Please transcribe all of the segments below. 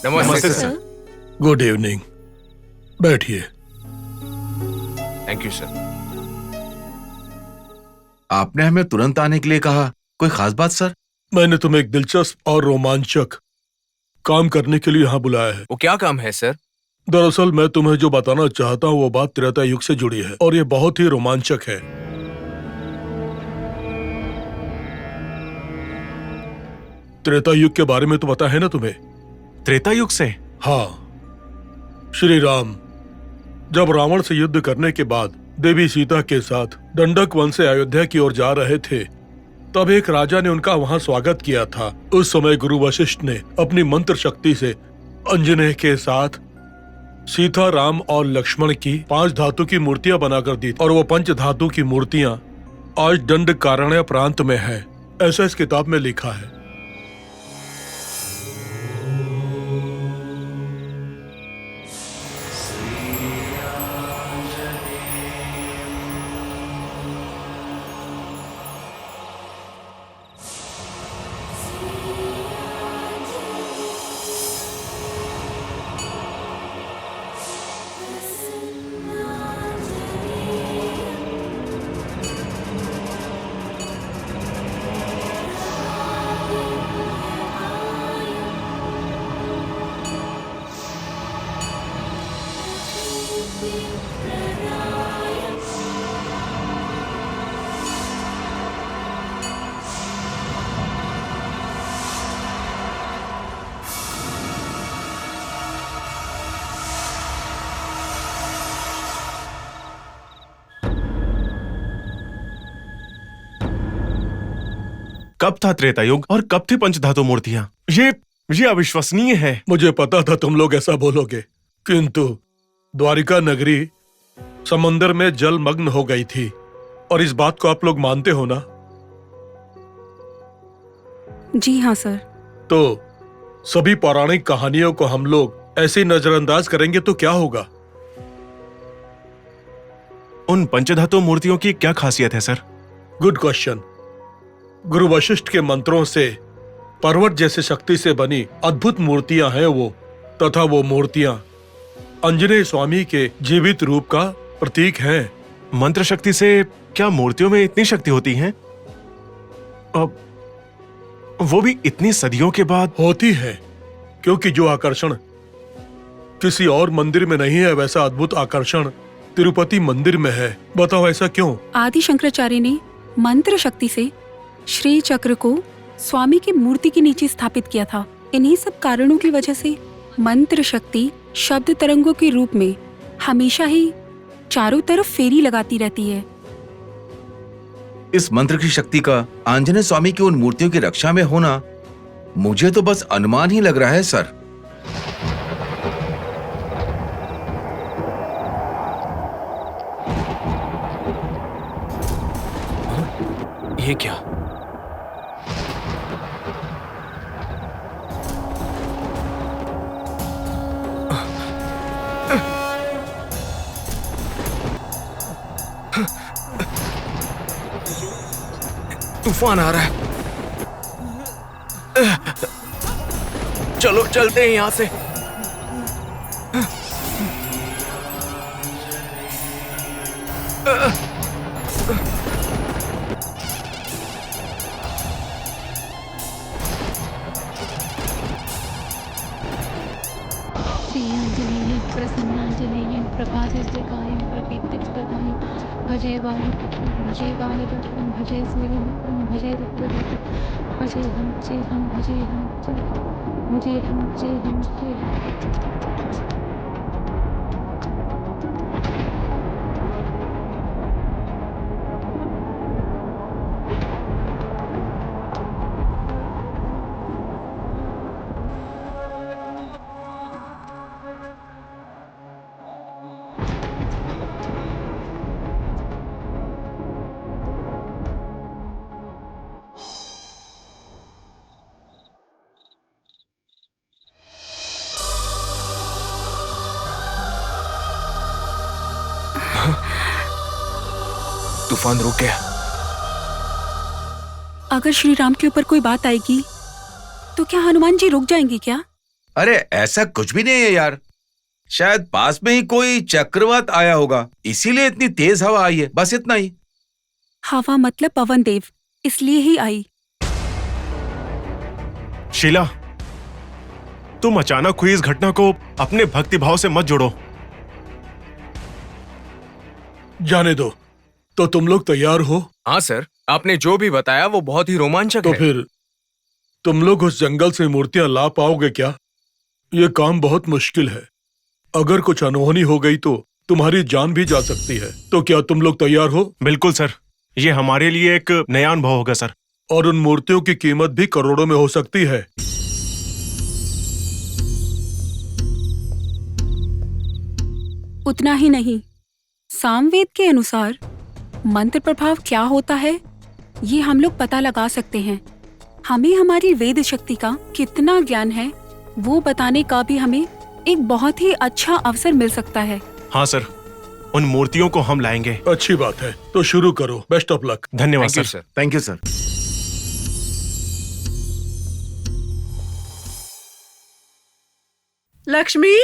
नमस्ते sir. Good evening, बैठिए। Thank you sir. आपने हमें तुरंत आने के लिए कहा, कोई खास बात सर? मैंने तुम्हें एक दिलचस्प और रोमांचक काम करने के लिए यहाँ बुलाया है। वो क्या काम है सर? दरअसल मैं तुम्हें जो बताना चाहता हूँ वो बात त्रेता युग से जुड़ी है और ये बहुत ही रोमांचक है। त्रेता युग के बारे में तो पता है ना तुम्हें? त्रेता युग से? हाँ, श्री राम जब रावण से युद्ध करने के बाद देवी सीता के साथ दंडक वन से अयोध्या की ओर जा रहे थे, तब एक राजा ने उनका वहां स्वागत किया था। उस समय गुरु वशिष्ठ ने अपनी मंत्र शक्ति से अंजनेय के साथ सीता, राम और लक्ष्मण की 5 धातु की मूर्तियां बनाकर दी और वो 5 धातु की मूर्तियां आज दंडकारण्य प्रांत में है, ऐसा इस किताब में लिखा है। कब था त्रेता युग और कब थी पंचधातु मूर्तियां? ये अविश्वसनीय है। मुझे पता था तुम लोग ऐसा बोलोगे, किंतु द्वारिका नगरी समंदर में जलमग्न हो गई थी और इस बात को आप लोग मानते हो ना? जी हाँ सर। तो सभी पौराणिक कहानियों को हम लोग ऐसे नजरअंदाज करेंगे तो क्या होगा? उन पंचधातु मूर्तियों की क्या खासियत है सर? Good question. गुरु वशिष्ठ के मंत्रों से पर्वत जैसे शक्ति से बनी अद्भुत मूर्तियां हैं वो, तथा वो मूर्तियां आंजनेय स्वामी के जीवित रूप का प्रतीक हैं। मंत्र शक्ति से क्या मूर्तियों में इतनी शक्ति होती है? अब वो भी इतनी सदियों के बाद? होती है, क्योंकि जो आकर्षण किसी और मंदिर में नहीं है, वैसा अद्भुत आकर्षण तिरुपति मंदिर में है। बताओ ऐसा क्यों? आदि शंकराचार्य ने मंत्र शक्ति से श्री चक्र को स्वामी की मूर्ति के नीचे स्थापित किया था। इन्हीं सब कारणों की वजह से मंत्र शक्ति शब्द तरंगों के रूप में हमेशा ही चारों तरफ फेरी लगाती रहती है। इस मंत्र की शक्ति का आंजनेय स्वामी की उन मूर्तियों की रक्षा में होना, मुझे तो बस अनुमान ही लग रहा है सर। ये क्या? तूफान आ रहा है। चलो चलते हैं यहां से। श्रीआंजनेयं प्रसन्नांजनेयं प्रभासिस्तिकायं प्रकीर्तिस्पदायं भजे बालभद्रं भजे बालभद्रं भजे सूर्यभद्रं भजे रुद्रभद्रं भजेऽहं भजेऽहं भजेऽहं भजेऽहं। तूफान रुक गया। अगर श्री राम के ऊपर कोई बात आएगी तो क्या हनुमान जी रुक जाएंगे क्या? अरे ऐसा कुछ भी नहीं है यार, शायद पास में ही कोई चक्रवात आया होगा, इसीलिए इतनी तेज हवा आई है, बस इतना ही। हवा मतलब पवन देव, इसलिए ही आई। शीला, तुम अचानक हुई इस घटना को अपने भक्तिभाव से मत जोड़ो। जाने दो। तो तुम लोग तैयार हो? हाँ सर, आपने जो भी बताया वो बहुत ही रोमांचक तो है। फिर तुम लोग उस जंगल से मूर्तियां ला पाओगे क्या? ये काम बहुत मुश्किल है। अगर कुछ अनहोनी हो गई तो तुम्हारी जान भी जा सकती है। तो क्या तुम लोग तैयार हो? बिल्कुल सर, ये हमारे लिए एक नया अनुभव होगा सर। और उन मूर्तियों की कीमत भी करोड़ों में हो सकती है। उतना ही नहीं, सामवेद के अनुसार मंत्र प्रभाव क्या होता है ये हम लोग पता लगा सकते हैं। हमें हमारी वेद शक्ति का कितना ज्ञान है वो बताने का भी हमें एक बहुत ही अच्छा अवसर मिल सकता है। हाँ सर, उन मूर्तियों को हम लाएंगे। अच्छी बात है, तो शुरू करो। Best of luck. धन्यवाद thank you sir. Sir. Thank you sir. Lakshmi,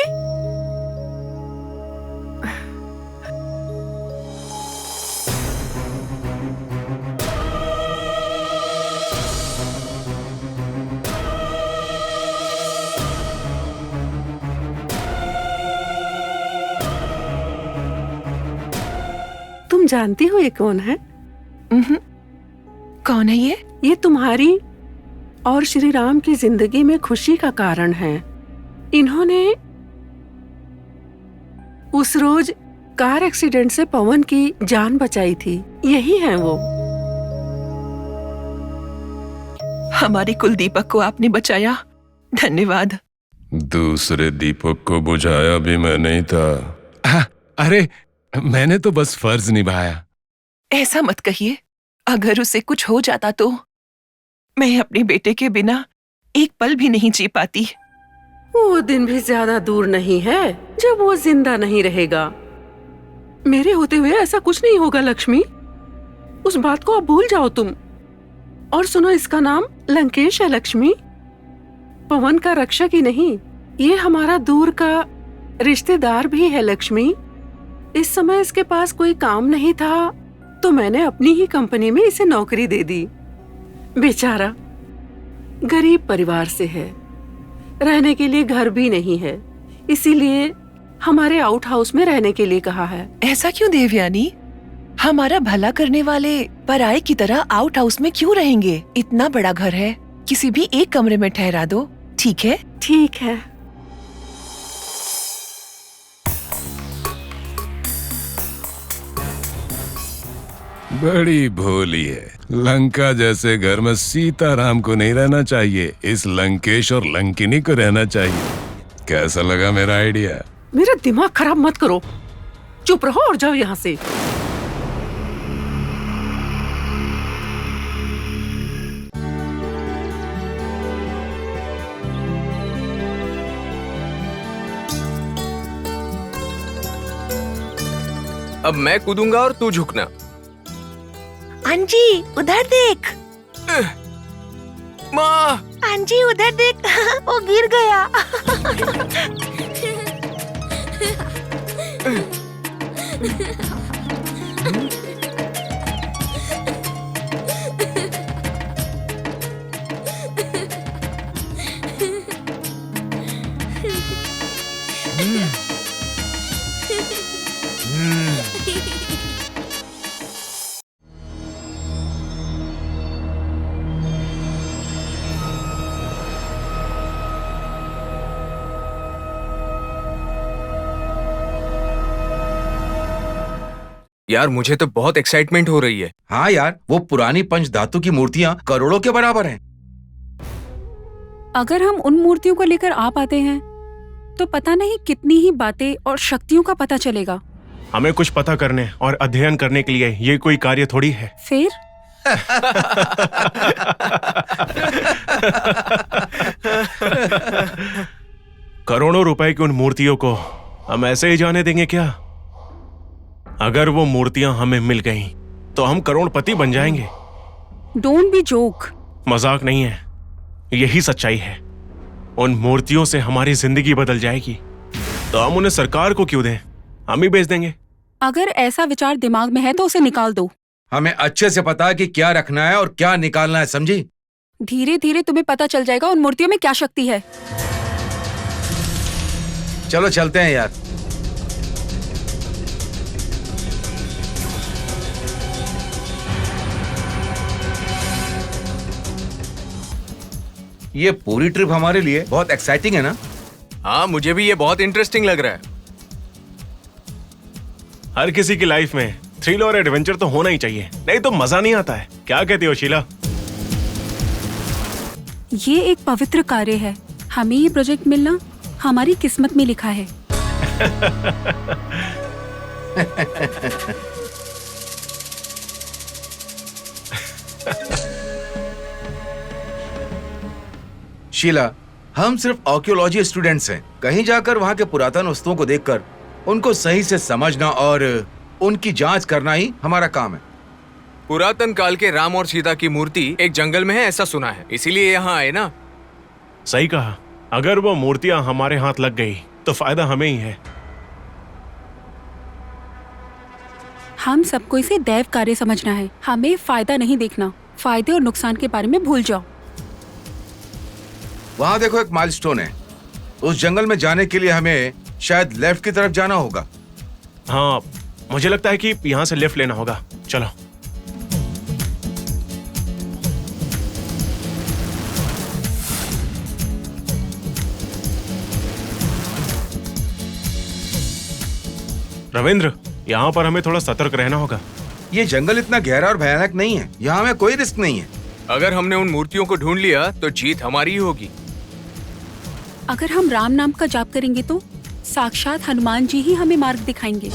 तुम जानती हो ये कौन है? कौन है ये? ये तुम्हारी और श्री राम की जिंदगी में खुशी का कारण है। इन्होंने उस रोज कार एक्सीडेंट से पवन की जान बचाई थी। यही है वो। हमारे कुल दीपक को आपने बचाया, धन्यवाद। दूसरे दीपक को बुझाया भी मैं नहीं था। अरे मैंने तो बस फर्ज निभाया। ऐसा मत कहिए, अगर उसे कुछ हो जाता तो मैं अपने बेटे के बिना एक पल भी नहीं जी पाती। वो दिन भी ज्यादा दूर नहीं है जब वो जिंदा नहीं रहेगा। मेरे होते हुए ऐसा कुछ नहीं होगा लक्ष्मी, उस बात को अब भूल जाओ तुम। और सुनो, इसका नाम लंकेश है लक्ष्मी, पवन का रक्षक ही नहीं, ये हमारा दूर का रिश्तेदार भी है लक्ष्मी। इस समय इसके पास कोई काम नहीं था तो मैंने अपनी ही कंपनी में इसे नौकरी दे दी। बेचारा गरीब परिवार से है, रहने के लिए घर भी नहीं है, इसीलिए हमारे आउट हाउस में रहने के लिए कहा है। ऐसा क्यों देवयानी? हमारा भला करने वाले पराये की तरह आउट हाउस में क्यों रहेंगे? इतना बड़ा घर है, किसी भी एक कमरे में ठहरा दो, ठीक है? ठीक है। बड़ी भोली है। लंका जैसे घर में सीताराम को नहीं रहना चाहिए, इस लंकेश और लंकिनी को रहना चाहिए। कैसा लगा मेरा आइडिया? मेरा दिमाग खराब मत करो, चुप रहो और जाओ यहाँ से। अब मैं कूदूंगा और तू झुकना। अंजी उधर देख। माँ, अंजी उधर देख, वो गिर गया। यार मुझे तो बहुत एक्साइटमेंट हो रही है। हाँ यार, वो पुरानी पंच धातु की मूर्तियां करोड़ों के बराबर हैं। अगर हम उन मूर्तियों को लेकर आ पाते हैं तो पता नहीं कितनी ही बातें और शक्तियों का पता चलेगा। हमें कुछ पता करने और अध्ययन करने के लिए ये कोई कार्य थोड़ी है। फिर करोड़ों रुपए की उन मूर्तियों को हम ऐसे ही जाने देंगे क्या? अगर वो मूर्तियां हमें मिल गईं, तो हम करोड़पति बन जाएंगे। Don't be joke. मजाक नहीं है, यही सच्चाई है। उन मूर्तियों से हमारी जिंदगी बदल जाएगी तो हम उन्हें सरकार को क्यों दें, हम ही बेच देंगे। अगर ऐसा विचार दिमाग में है तो उसे निकाल दो। हमें अच्छे से पता है कि क्या रखना है और क्या निकालना है, समझी? धीरे धीरे तुम्हें पता चल जाएगा उन मूर्तियों में क्या शक्ति है। चलो चलते हैं यार। ये पूरी ट्रिप हमारे लिए बहुत एक्साइटिंग है ना? हाँ, मुझे भी ये बहुत इंटरेस्टिंग लग रहा है। हर किसी की लाइफ में थ्रिल और एडवेंचर तो होना ही चाहिए, नहीं तो मजा नहीं आता है। क्या कहती हो शीला? ये एक पवित्र कार्य है, हमें ये प्रोजेक्ट मिलना हमारी किस्मत में लिखा है। शीला, हम सिर्फ आर्कियोलॉजी स्टूडेंट्स हैं। कहीं जाकर वहाँ के पुरातन वस्तुओं को देखकर उनको सही से समझना और उनकी जांच करना ही हमारा काम है। पुरातन काल के राम और सीता की मूर्ति एक जंगल में है, ऐसा सुना है, इसीलिए यहाँ आए ना। सही कहा, अगर वो मूर्तियां हमारे हाथ लग गई तो फायदा हमें ही है। हम सबको इसे दैव कार्य समझना है, हमें फायदा नहीं देखना। फायदे और नुकसान के बारे में भूल जाओ। वहाँ देखो, एक माइलस्टोन है। उस जंगल में जाने के लिए हमें शायद लेफ्ट की तरफ जाना होगा। हाँ, मुझे लगता है कि यहाँ से लेफ्ट लेना होगा। चलो। रविंद्र, यहाँ पर हमें थोड़ा सतर्क रहना होगा। ये जंगल इतना गहरा और भयानक नहीं है, यहाँ हमें कोई रिस्क नहीं है। अगर हमने उन मूर्तियों को ढूंढ लिया तो जीत हमारी ही होगी। अगर हम राम नाम का जाप करेंगे तो साक्षात हनुमान जी ही हमें मार्ग दिखाएंगे।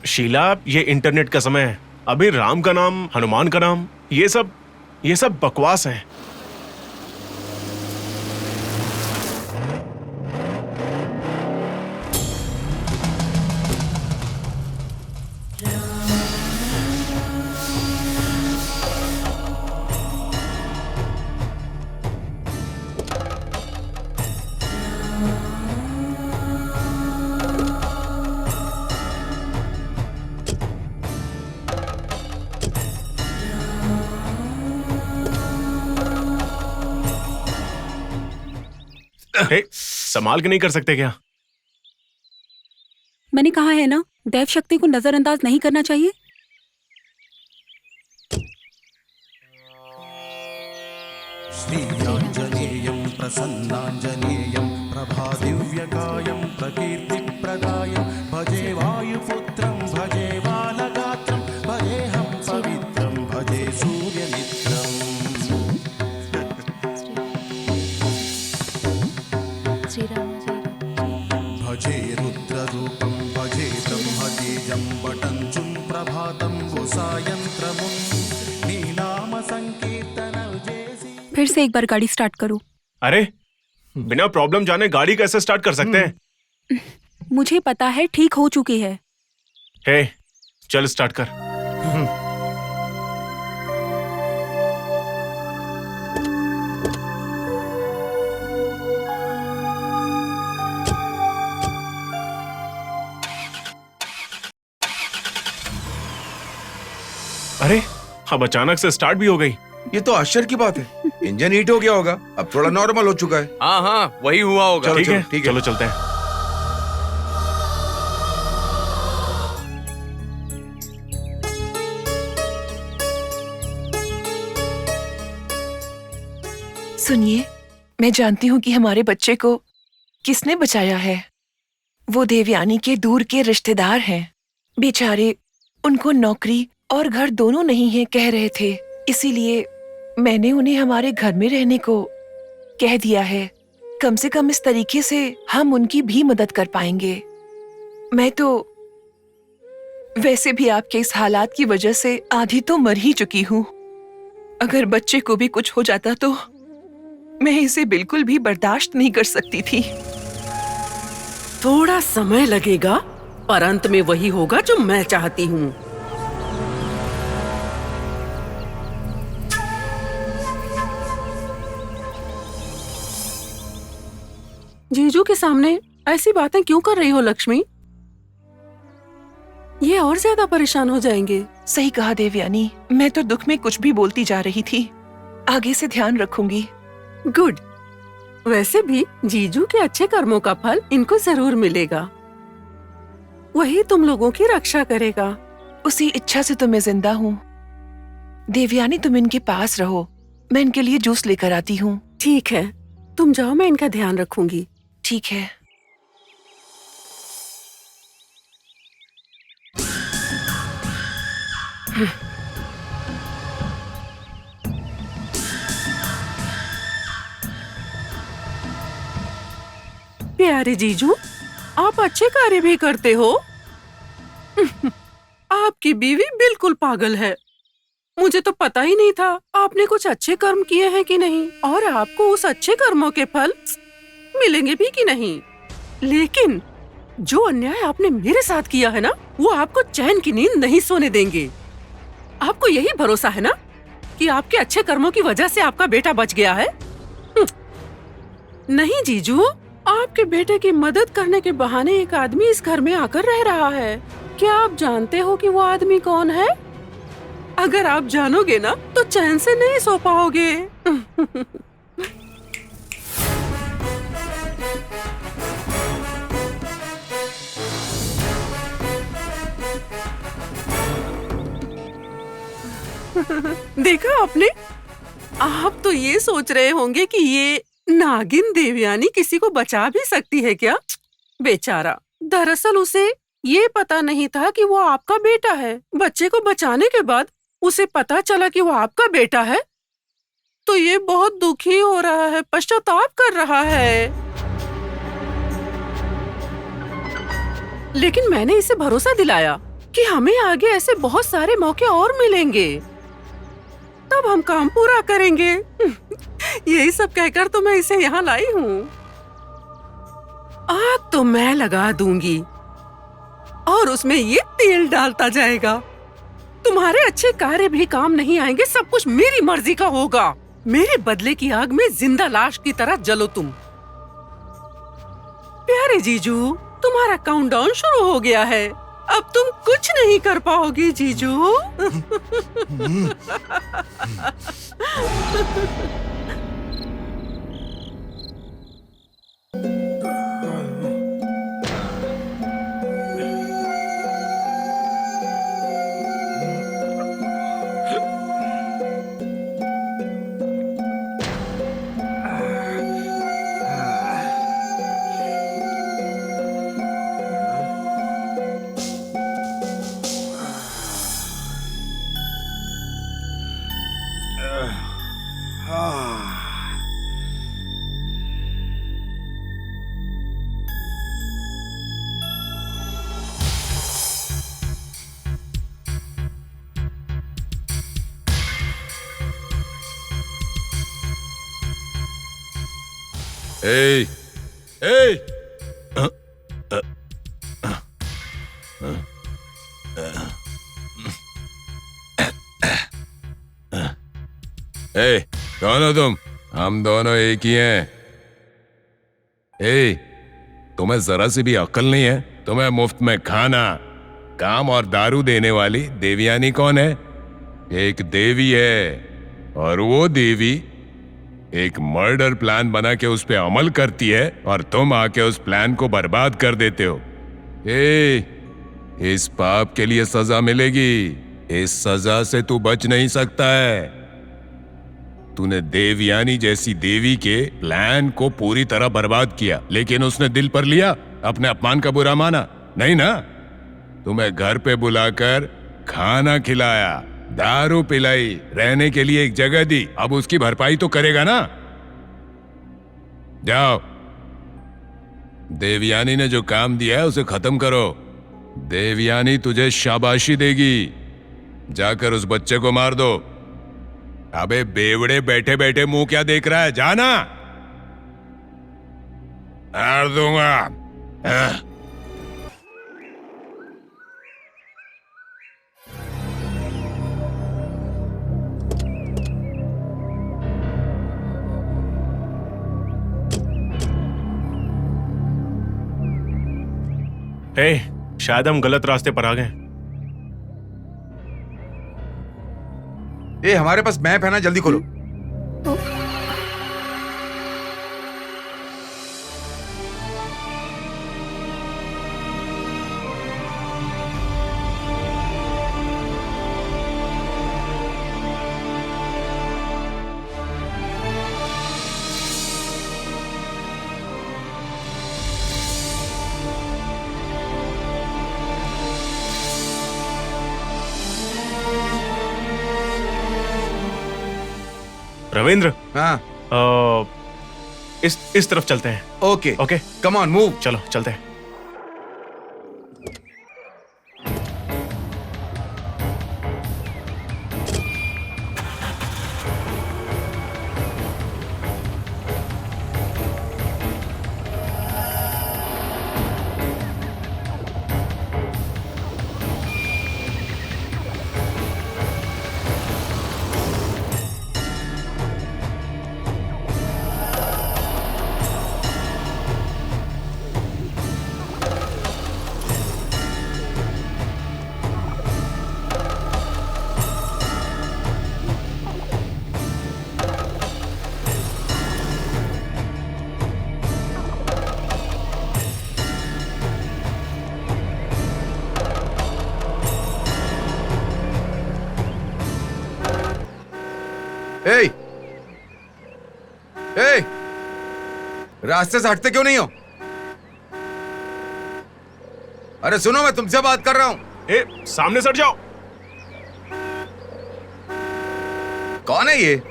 शीला, ये इंटरनेट का समय है, अभी राम का नाम, हनुमान का नाम, ये सब बकवास है। संभाल के नहीं कर सकते क्या? मैंने कहा है ना, दैव शक्ति को नजरअंदाज नहीं करना चाहिए। श्रीयाञ्जनेयं प्रसन्नाञ्जनेयं प्रभादिव्यकायं प्रकीर्तिप्रदायं भजे वायुपुत्रं भजे बालगात्रं भजेऽहं पवित्रं भजे सूर्यमित्रम्। भजे रुद्ररूपं भजे ब्रह्मतेजं बटञ्चुं प्रभातं सायन्त्रमुं नीनाम संकीर्तनं जयसी। फिर से एक बार गाड़ी स्टार्ट करो। अरे, बिना प्रॉब्लम जाने गाड़ी कैसे स्टार्ट कर सकते हैं? मुझे पता है, ठीक हो चुकी है। हे, चल स्टार्ट कर। अरे, अब अचानक से स्टार्ट भी हो गई। ये तो आश्चर्य की बात है। इंजन हीट हो गया होगा, अब थोड़ा नॉर्मल हो चुका है। हाँ हाँ, वही हुआ होगा। ठीक है, ठीक है। चलो चलते हैं। सुनिए, मैं जानती हूँ कि हमारे बच्चे को किसने बचाया है। वो देवयानी के दूर के रिश्तेदार हैं। बेचारे, उनको नौकरी और घर दोनों नहीं है कह रहे थे, इसीलिए मैंने उन्हें हमारे घर में रहने को कह दिया है। कम से कम इस तरीके से हम उनकी भी मदद कर पाएंगे। मैं तो वैसे भी आपके इस हालात की वजह से आधी तो मर ही चुकी हूँ। अगर बच्चे को भी कुछ हो जाता तो मैं इसे बिल्कुल भी बर्दाश्त नहीं कर सकती थी। थोड़ा समय लगेगा, पर अंत में वही होगा जो मैं चाहती हूँ। जीजू के सामने ऐसी बातें क्यों कर रही हो लक्ष्मी? ये और ज्यादा परेशान हो जाएंगे। सही कहा देवयानी, मैं तो दुख में कुछ भी बोलती जा रही थी। आगे से ध्यान रखूंगी। गुड। वैसे भी जीजू के अच्छे कर्मों का फल इनको जरूर मिलेगा। वही तुम लोगों की रक्षा करेगा। उसी इच्छा से तो मैं जिंदा हूँ। देवयानी, तुम इनके पास रहो, मैं इनके लिए जूस लेकर आती हूँ। ठीक है, तुम जाओ, मैं इनका ध्यान रखूंगी। ठीक है। प्यारे जीजू, आप अच्छे कार्य भी करते हो। आपकी बीवी बिल्कुल पागल है। मुझे तो पता ही नहीं था आपने कुछ अच्छे कर्म किए हैं कि नहीं, और आपको उस अच्छे कर्मों के फल मिलेंगे भी कि नहीं। लेकिन जो अन्याय आपने मेरे साथ किया है ना, वो आपको चैन की नींद नहीं सोने देंगे। आपको यही भरोसा है ना कि आपके अच्छे कर्मों की वजह से आपका बेटा बच गया है? नहीं जीजू, आपके बेटे की मदद करने के बहाने एक आदमी इस घर में आकर रह रहा है। क्या आप जानते हो कि वो आदमी कौन है? अगर आप जानोगे ना तो चैन से नहीं सो पाओगे। देखा आपने? आप तो ये सोच रहे होंगे कि ये नागिन देवयानी किसी को बचा भी सकती है क्या? बेचारा, दरअसल उसे ये पता नहीं था कि वो आपका बेटा है। बच्चे को बचाने के बाद उसे पता चला कि वो आपका बेटा है, तो ये बहुत दुखी हो रहा है, पश्चाताप कर रहा है। लेकिन मैंने इसे भरोसा दिलाया कि हमें आगे ऐसे बहुत सारे मौके और मिलेंगे, तब हम काम पूरा करेंगे। यही सब कहकर तो मैं इसे यहाँ लाई हूँ। आग तो मैं लगा दूंगी और उसमें ये तेल डालता जाएगा। तुम्हारे अच्छे कार्य भी काम नहीं आएंगे, सब कुछ मेरी मर्जी का होगा। मेरे बदले की आग में जिंदा लाश की तरह जलो तुम। प्यारे जीजू, तुम्हारा काउंटडाउन शुरू हो गया है। अब तुम कुछ नहीं कर पाओगी जीजू। ए, ए, ए, कौन हो तुम? हम दोनों एक ही हैं। ए, तुम्हें जरा सी भी अक्ल नहीं है? तुम्हें मुफ्त में खाना, काम और दारू देने वाली देवयानी कौन है? एक देवी है, और वो देवी एक मर्डर प्लान बना के उस पे अमल करती है, और तुम आके उस प्लान को बर्बाद कर देते हो। इस पाप के लिए सजा मिलेगी। इस सजा से तू बच नहीं सकता है। तूने देवयानी जैसी देवी के प्लान को पूरी तरह बर्बाद किया, लेकिन उसने दिल पर लिया, अपने अपमान का बुरा माना नहीं ना? तुम्हें घर पे बुलाकर खाना खिलाया, दारू पिलाई, रहने के लिए एक जगह दी, अब उसकी भरपाई तो करेगा ना? जाओ, देवयानी ने जो काम दिया है उसे खत्म करो। देवयानी तुझे शाबाशी देगी। जाकर उस बच्चे को मार दो। अबे बेवड़े, बैठे बैठे मुंह क्या देख रहा है? जाना, मार दूंगा। हाँ। शायद हम गलत रास्ते पर आ गए। हमारे पास मैप है ना, जल्दी खोलो। रविंद्र, हाँ, इस तरफ चलते हैं। Okay okay, come on move. चलो चलते हैं। ए, रास्ते से हटते क्यों नहीं हो? अरे सुनो, मैं तुमसे बात कर रहा हूं। सामने सट जाओ। कौन है ये?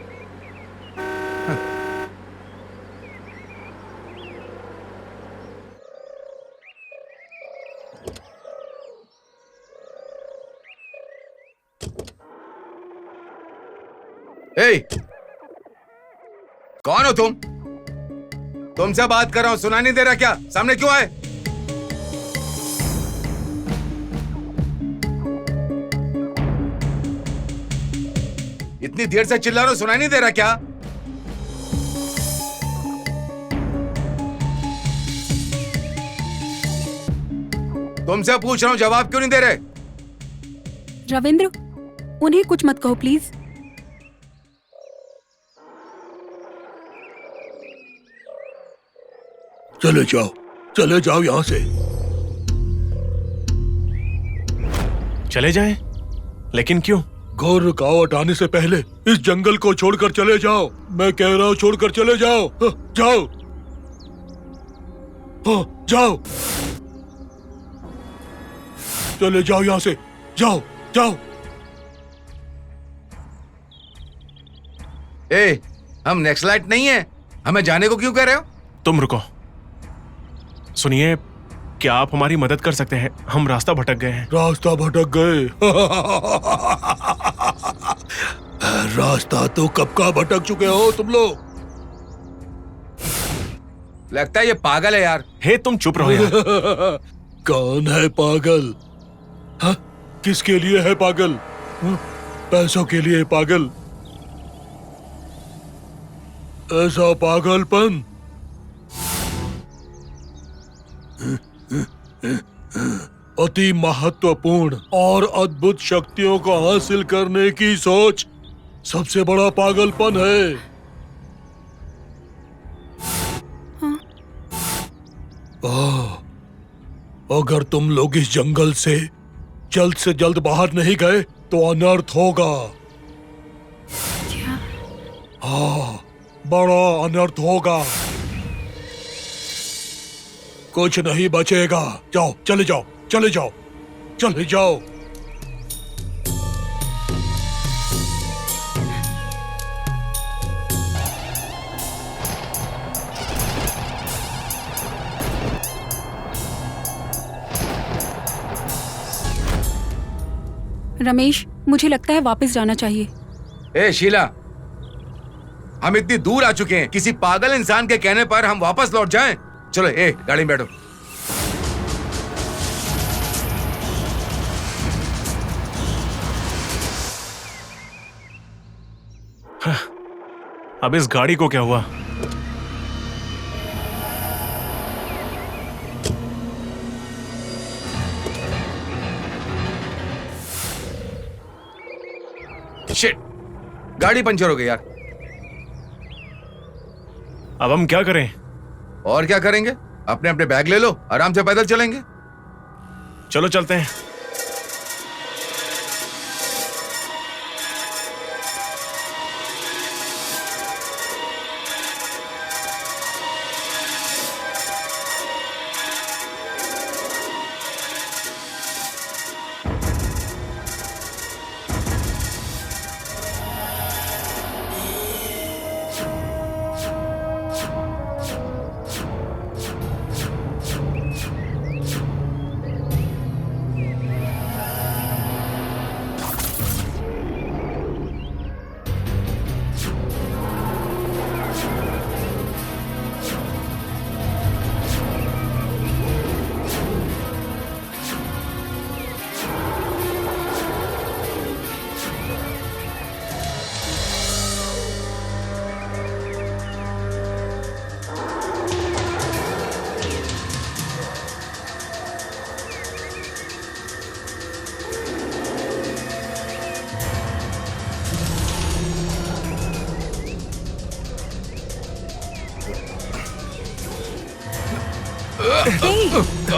कौन हो तुम? तुमसे बात कर रहा हूं, सुना नहीं दे रहा क्या? सामने क्यों आए? इतनी देर से चिल्ला रहा हूं, सुना नहीं दे रहा क्या? तुमसे पूछ रहा हूं, जवाब क्यों नहीं दे रहे? रविंद्र, उन्हें कुछ मत कहो प्लीज। चले जाओ यहां से। चले जाएं? लेकिन क्यों? घोर रुकावट आने से पहले इस जंगल को छोड़कर चले जाओ। मैं कह रहा हूं, छोड़कर चले जाओ। जाओ, जाओ, चले जाओ यहां से। जाओ, जाओ। हम नेक्सलाइट नहीं है, हमें जाने को क्यों कह रहे हो? तुम रुको, सुनिए, क्या आप हमारी मदद कर सकते हैं? हम रास्ता भटक गए हैं। रास्ता भटक गए? रास्ता तो कब का भटक चुके हो तुम लोग। लगता है ये पागल है यार। तुम चुप रहो यार। कौन है पागल? हा? किसके लिए है पागल? हा? पैसों के लिए पागल? ऐसा पागलपन अति महत्वपूर्ण और अद्भुत शक्तियों को हासिल करने की सोच सबसे बड़ा पागलपन है। अगर तुम लोग इस जंगल से जल्द बाहर नहीं गए तो अनर्थ होगा। हाँ, बड़ा अनर्थ होगा। कुछ नहीं बचेगा। जाओ, चले जाओ, चले जाओ, चले जाओ। रमेश, मुझे लगता है वापस जाना चाहिए। शीला, हम इतनी दूर आ चुके हैं, किसी पागल इंसान के कहने पर हम वापस लौट जाएं? चलो गाड़ी में बैठो। अब इस गाड़ी को क्या हुआ? शिट, गाड़ी पंचर हो गई यार। अब हम क्या करें? और क्या करेंगे? अपने अपने बैग ले लो, आराम से पैदल चलेंगे। चलो चलते हैं।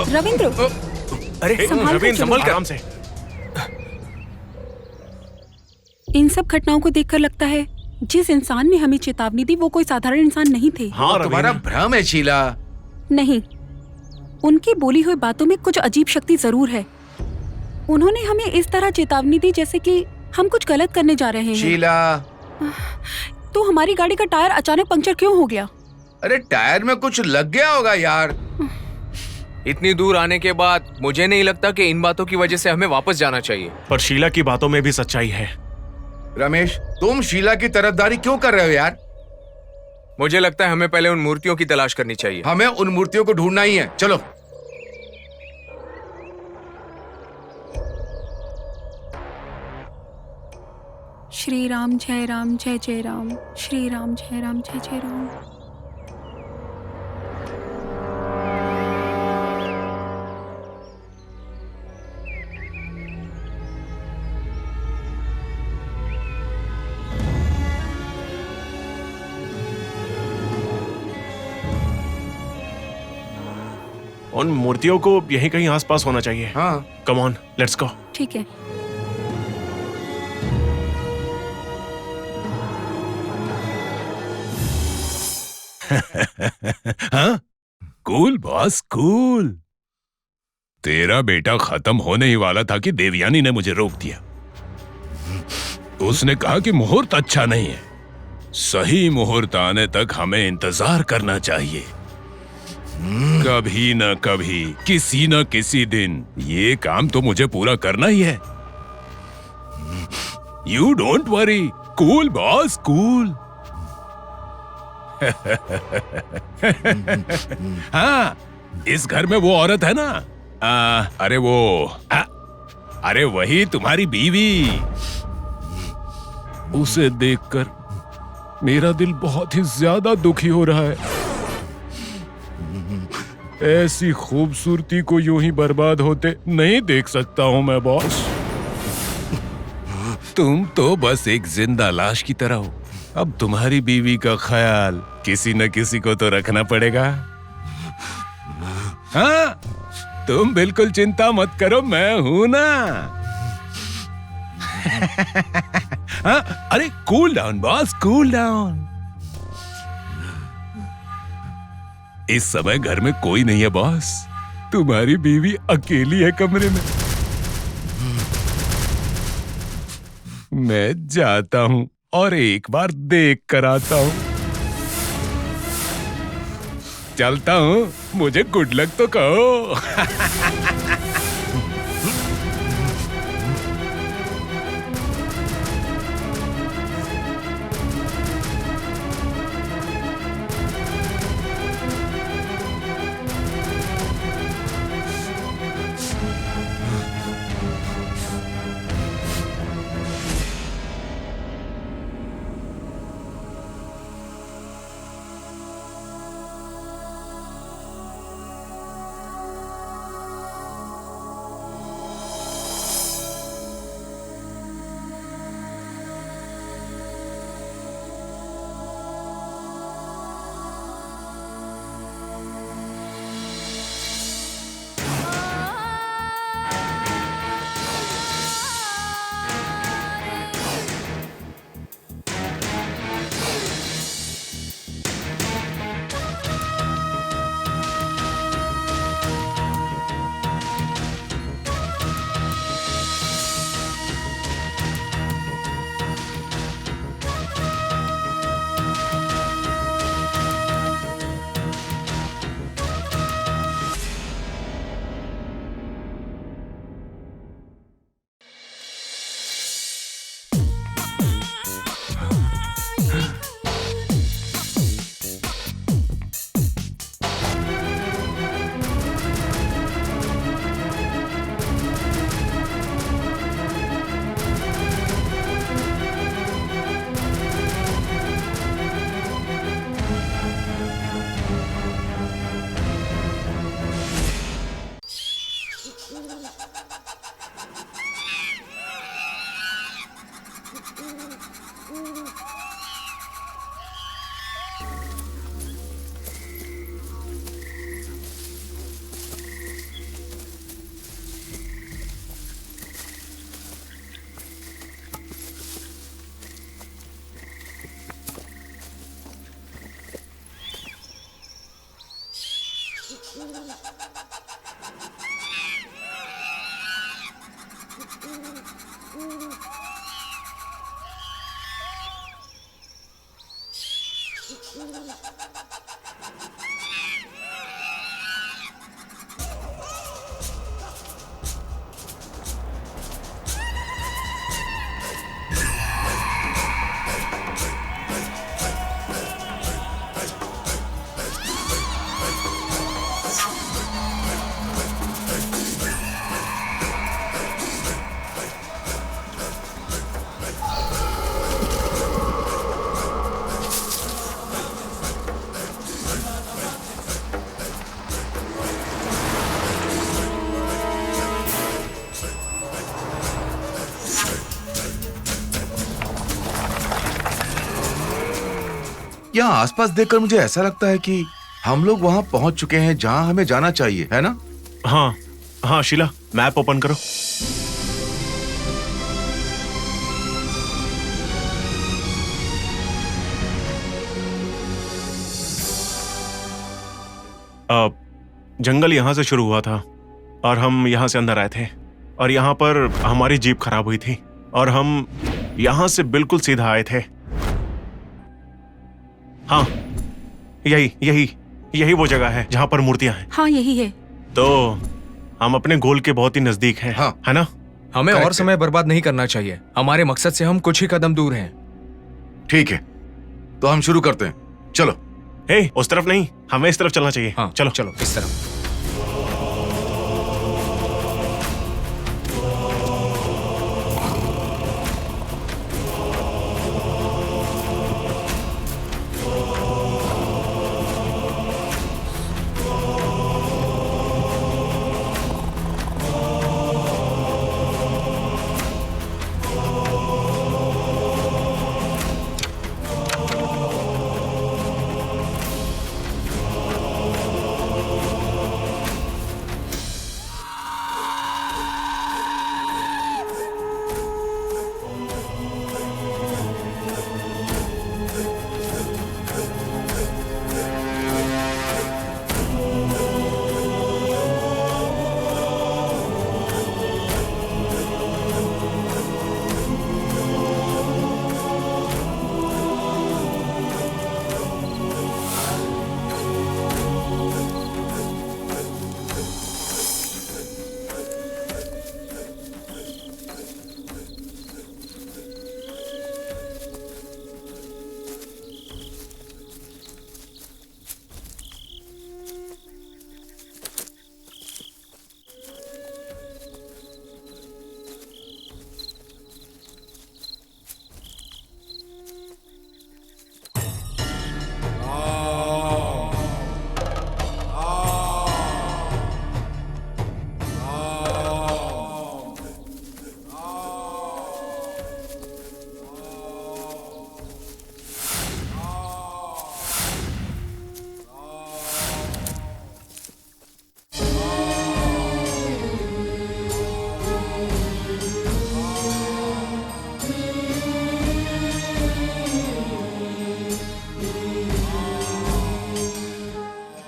रविंद्र, अरे संभाल कर संभल कर, आराम से। इन सब घटनाओं को देखकर लगता है जिस इंसान ने हमें चेतावनी दी वो कोई साधारण इंसान नहीं थे। हाँ, तुम्हारा भ्रम है शीला। नहीं, उनकी बोली हुई बातों में कुछ अजीब शक्ति जरूर है। उन्होंने हमें इस तरह चेतावनी दी जैसे कि हम कुछ गलत करने जा रहे हैं। शीला, तो हमारी गाड़ी का टायर अचानक पंक्चर क्यों हो गया? अरे टायर में कुछ लग गया होगा यार। इतनी दूर आने के बाद मुझे नहीं लगता कि इन बातों की वजह से हमें वापस जाना चाहिए। पर शीला की बातों में भी सच्चाई है। रमेश, तुम शीला की तरफदारी क्यों कर रहे हो यार? मुझे लगता है हमें पहले उन मूर्तियों की तलाश करनी चाहिए। हमें उन मूर्तियों को ढूंढना ही है, चलो। श्री राम जय राम जय जय राम, श्री राम जय राम जय जय राम। उन मूर्तियों को यहीं कहीं आसपास होना चाहिए। हाँ, कम ऑन, लेट्स गो। ठीक है। हाँ, कूल बॉस, कूल। तेरा बेटा खत्म होने ही वाला था कि देवयानी ने मुझे रोक दिया। उसने कहा कि मुहूर्त अच्छा नहीं है, सही मुहूर्त आने तक हमें इंतजार करना चाहिए। कभी न कभी, किसी न किसी दिन ये काम तो मुझे पूरा करना ही है। You don't worry, cool boss, cool. हाँ, इस घर में वो औरत है ना, अरे वही तुम्हारी बीवी। उसे देखकर मेरा दिल बहुत ही ज्यादा दुखी हो रहा है। ऐसी खूबसूरती को यूं ही बर्बाद होते नहीं देख सकता हूं मैं बॉस। तुम तो बस एक जिंदा लाश की तरह हो। अब तुम्हारी बीवी का ख्याल किसी न किसी को तो रखना पड़ेगा। हाँ, तुम बिल्कुल चिंता मत करो, मैं हूं ना। हाँ, अरे cool down boss, cool down. इस समय घर में कोई नहीं है बॉस, तुम्हारी बीवी अकेली है कमरे में। मैं जाता हूं और एक बार देख कर आता हूं। चलता हूं, मुझे गुड लक तो कहो। यहाँ आसपास देखकर मुझे ऐसा लगता है कि हम लोग वहाँ पहुँच चुके हैं जहाँ हमें जाना चाहिए, है ना? हाँ हाँ शीला, मैप ओपन करो। जंगल यहाँ से शुरू हुआ था और हम यहाँ से अंदर आए थे और यहाँ पर हमारी जीप खराब हुई थी और हम यहाँ से बिल्कुल सीधा आए थे। हाँ, यही वो जगह है जहाँ पर मूर्तियां हैं। हाँ यही है। तो हम अपने गोल के बहुत ही नजदीक हैं। हाँ। है ना? हमें और समय बर्बाद नहीं करना चाहिए, हमारे मकसद से हम कुछ ही कदम दूर हैं। ठीक है, तो हम शुरू करते हैं, चलो। उस तरफ नहीं, हमें इस तरफ चलना चाहिए। हाँ चलो चलो इस तरफ।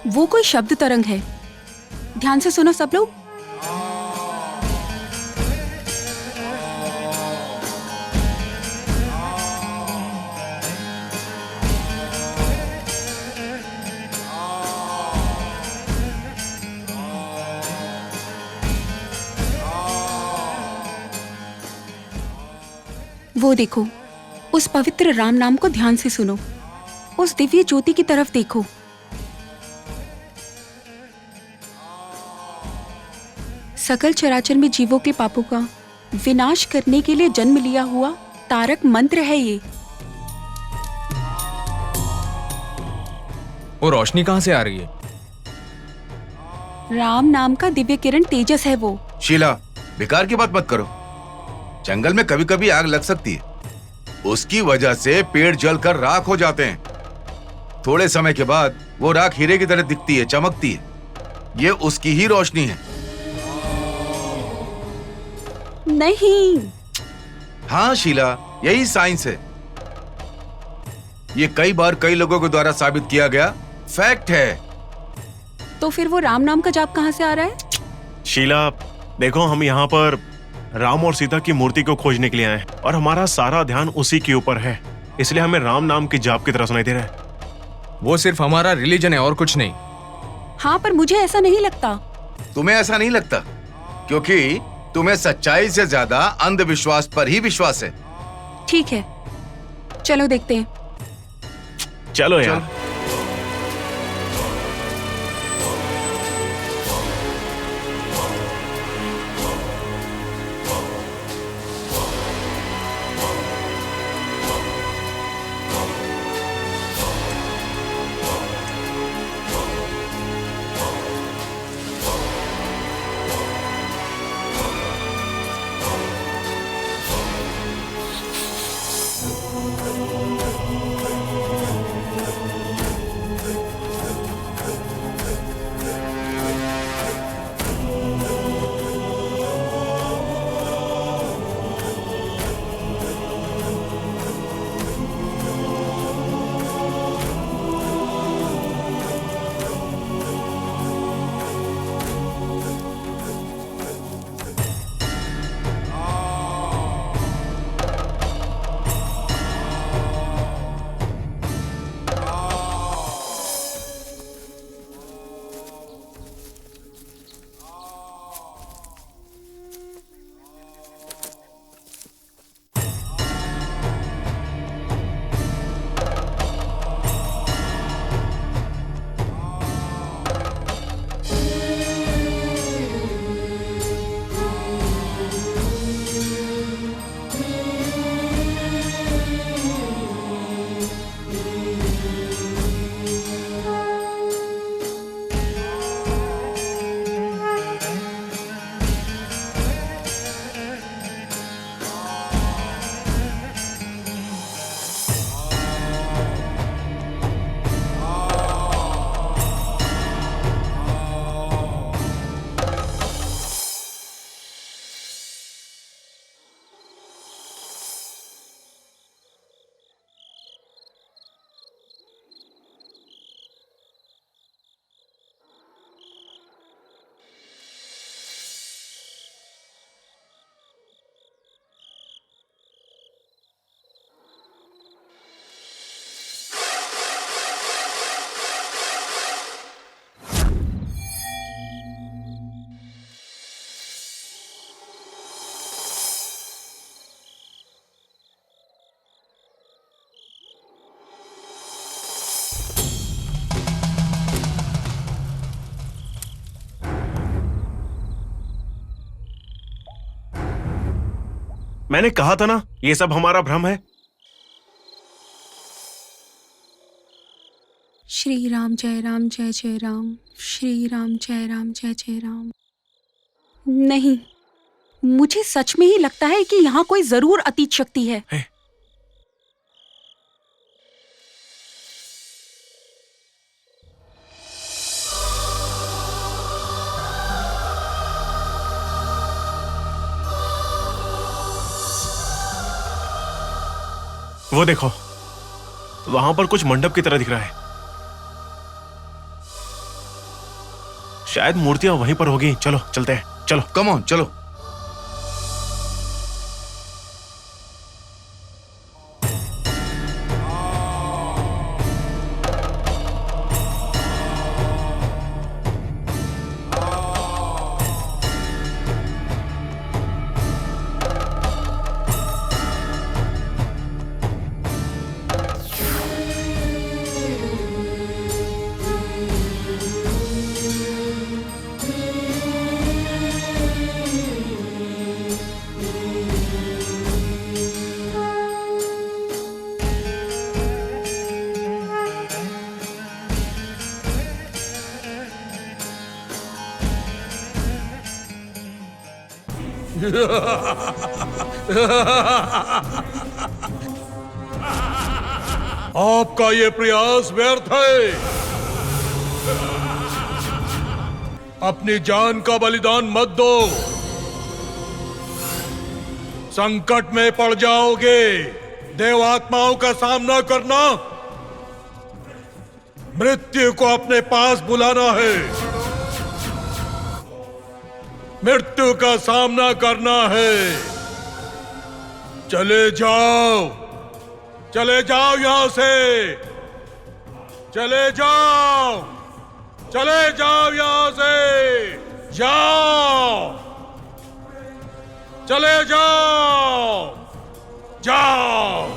वो कोई शब्द तरंग है, ध्यान से सुनो सब लोग। वो देखो, उस पवित्र राम नाम को ध्यान से सुनो, उस दिव्य ज्योति की तरफ देखो। सकल चराचर में जीवों के पापों का विनाश करने के लिए जन्म लिया हुआ तारक मंत्र है ये। वो रोशनी कहाँ से आ रही है? राम नाम का दिव्य किरण तेजस है वो। शीला, बेकार की बात मत करो। जंगल में कभी कभी आग लग सकती है, उसकी वजह से पेड़ जलकर राख हो जाते हैं। थोड़े समय के बाद वो राख हीरे की तरह दिखती है, चमकती है। ये उसकी ही रोशनी है। नहीं। हाँ शीला, यही साइंस है। ये कई बार कई लोगों के द्वारा साबित किया गया फैक्ट है। तो फिर वो राम नाम का जाप कहाँ से आ रहा है? शीला देखो, हम यहाँ पर राम और सीता की मूर्ति को खोजने के लिए आए हैं और हमारा सारा ध्यान उसी के ऊपर है, इसलिए हमें राम नाम की जाप की तरह सुनाई दे रहा है। वो सिर्फ हमारा रिलीजन है और कुछ नहीं। हाँ, पर मुझे ऐसा नहीं लगता। तुम्हें ऐसा नहीं लगता क्योंकि तुम्हें सच्चाई से ज्यादा अंधविश्वास पर ही विश्वास है। ठीक है, चलो देखते हैं। चलो यार। मैंने कहा था ना, ये सब हमारा भ्रम है। श्री राम जय राम जय जय राम, श्री राम जय राम जय जय राम। नहीं, मुझे सच में ही लगता है कि यहाँ कोई जरूर अतीत शक्ति है। वो देखो, वहां पर कुछ मंडप की तरह दिख रहा है। शायद मूर्तियां वहीं पर होगी। चलो चलते हैं, चलो। कम ऑन, चलो। आपका ये प्रयास व्यर्थ है। अपनी जान का बलिदान मत दो, संकट में पड़ जाओगे। देवात्माओं का सामना करना, मृत्यु को अपने पास बुलाना है, मृत्यु का सामना करना है। चले जाओ, चले जाओ यहां से, चले जाओ, चले जाओ यहां से, जाओ, चले जाओ, जाओ।